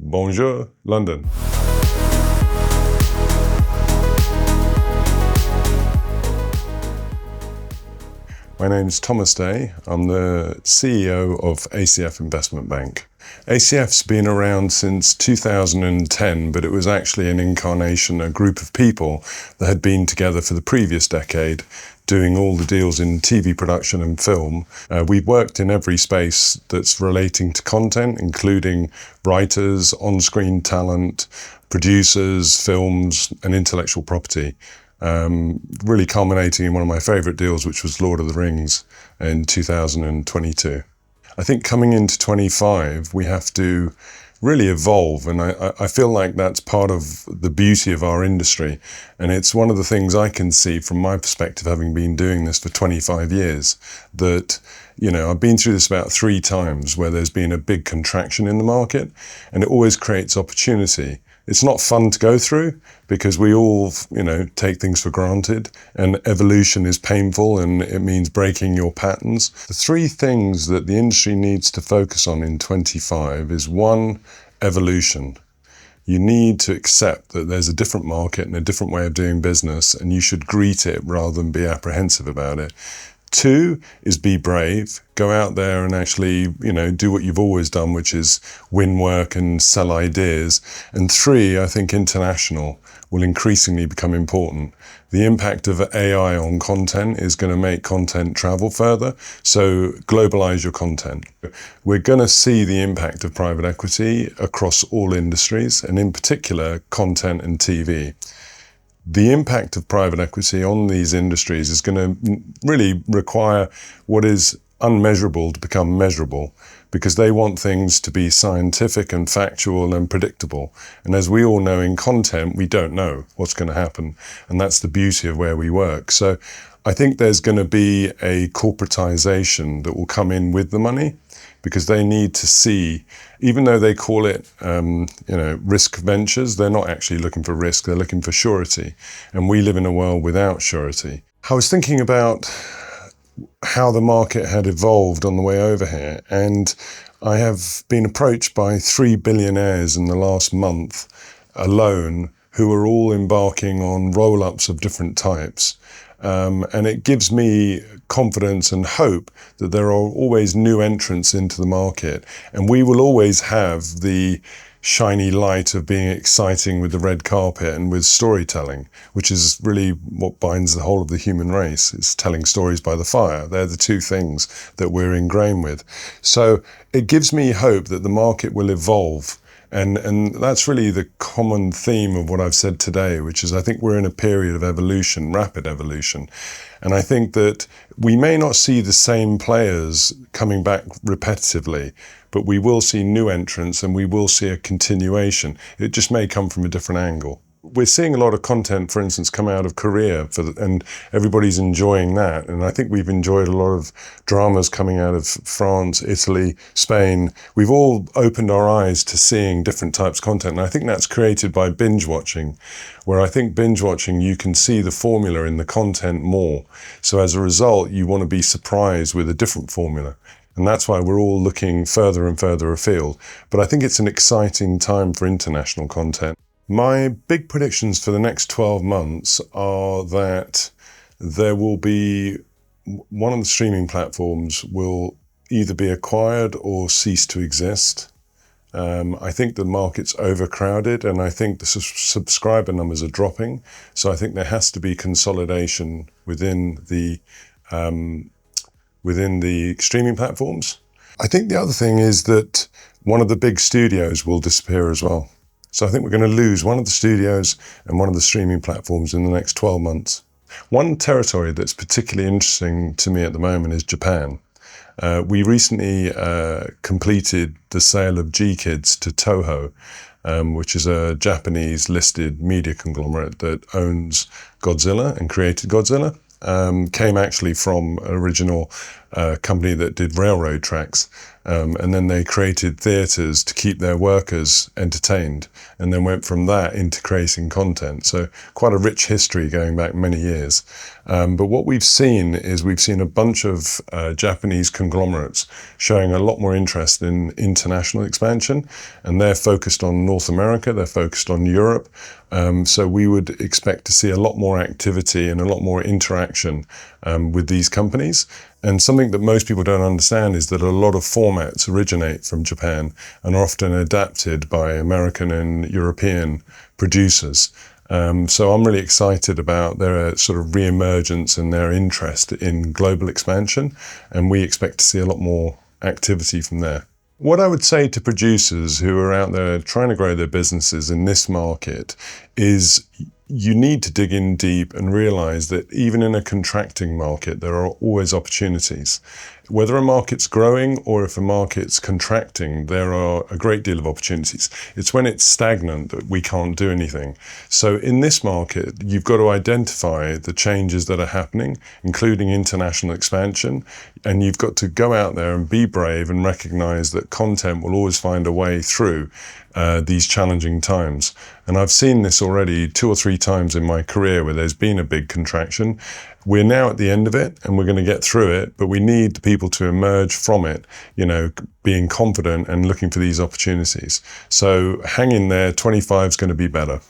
Bonjour, London. My name's Thomas Day. I'm the CEO of ACF Investment Bank. ACF's been around since 2010, but it was actually an incarnation, a group of people that had been together for the previous decade, doing all the deals in TV production and film. We've worked in every space that's relating to content, including writers, on-screen talent, producers, films, and intellectual property. Really culminating in one of my favourite deals, which was Lord of the Rings in 2022. I think coming into 25, we have to really evolve, and I feel like that's part of the beauty of our industry, and it's one of the things I can see from my perspective, having been doing this for 25 years, that, you know, I've been through this about 3 times where there's been a big contraction in the market, and it always creates opportunity. It's not fun to go through because we all, you know, take things for granted, and evolution is painful and it means breaking your patterns. The 3 things that the industry needs to focus on in 25 is 1, evolution. You need to accept that there's a different market and a different way of doing business, and you should greet it rather than be apprehensive about it. 2 is be brave. Go out there and actually, you know, do what you've always done, which is win work and sell ideas. And 3, I think international will increasingly become important. The impact of AI on content is going to make content travel further. So globalize your content. We're going to see the impact of private equity across all industries, and in particular, content and TV. The impact of private equity on these industries is going to really require what is unmeasurable to become measurable, because they want things to be scientific and factual and predictable. And as we all know, in content, we don't know what's going to happen. And that's the beauty of where we work. So I think there's going to be a corporatization that will come in with the money, because they need to see, even though they call it, risk ventures, they're not actually looking for risk, they're looking for surety. And we live in a world without surety. I was thinking about how the market had evolved on the way over here, and I have been approached by 3 billionaires in the last month alone, who are all embarking on roll-ups of different types. And it gives me confidence and hope that there are always new entrants into the market, and we will always have the shiny light of being exciting with the red carpet and with storytelling, which is really what binds the whole of the human race. It's telling stories by the fire. They're the 2 things that we're ingrained with. So it gives me hope that the market will evolve. And that's really the common theme of what I've said today, which is I think we're in a period of evolution, rapid evolution. And I think that we may not see the same players coming back repetitively, but we will see new entrants and we will see a continuation. It just may come from a different angle. We're seeing a lot of content, for instance, come out of Korea, and everybody's enjoying that. And I think we've enjoyed a lot of dramas coming out of France, Italy, Spain. We've all opened our eyes to seeing different types of content. And I think that's created by binge watching, where I think binge watching, you can see the formula in the content more. So as a result, you want to be surprised with a different formula. And that's why we're all looking further and further afield. But I think it's an exciting time for international content. My big predictions for the next 12 months are that there will be, one of the streaming platforms will either be acquired or cease to exist. I think the market's overcrowded, and I think the subscriber numbers are dropping. So I think there has to be consolidation within the streaming platforms. I think the other thing is that one of the big studios will disappear as well. So I think we're going to lose one of the studios and one of the streaming platforms in the next 12 months. One territory that's particularly interesting to me at the moment is Japan. We recently completed the sale of G-Kids to Toho, which is a Japanese listed media conglomerate that owns Godzilla and created Godzilla. Came actually from an original a company that did railroad tracks. And then they created theatres to keep their workers entertained, and then went from that into creating content. So quite a rich history going back many years. But what we've seen is we've seen a bunch of Japanese conglomerates showing a lot more interest in international expansion, and they're focused on North America, they're focused on Europe. So we would expect to see a lot more activity and a lot more interaction with these companies. And something that most people don't understand is that a lot of formats originate from Japan and are often adapted by American and European producers. So I'm really excited about their sort of re-emergence and their interest in global expansion, and we expect to see a lot more activity from there. What I would say to producers who are out there trying to grow their businesses in this market is you need to dig in deep and realize that even in a contracting market, there are always opportunities. Whether a market's growing or if a market's contracting, there are a great deal of opportunities. It's when it's stagnant that we can't do anything. So in this market, you've got to identify the changes that are happening, including international expansion, and you've got to go out there and be brave and recognize that content will always find a way through these challenging times. And I've seen this already 2 or 3 times in my career where there's been a big contraction. We're now at the end of it and we're going to get through it, but we need the people to emerge from it, you know, being confident and looking for these opportunities. So hang in there, 25 is going to be better.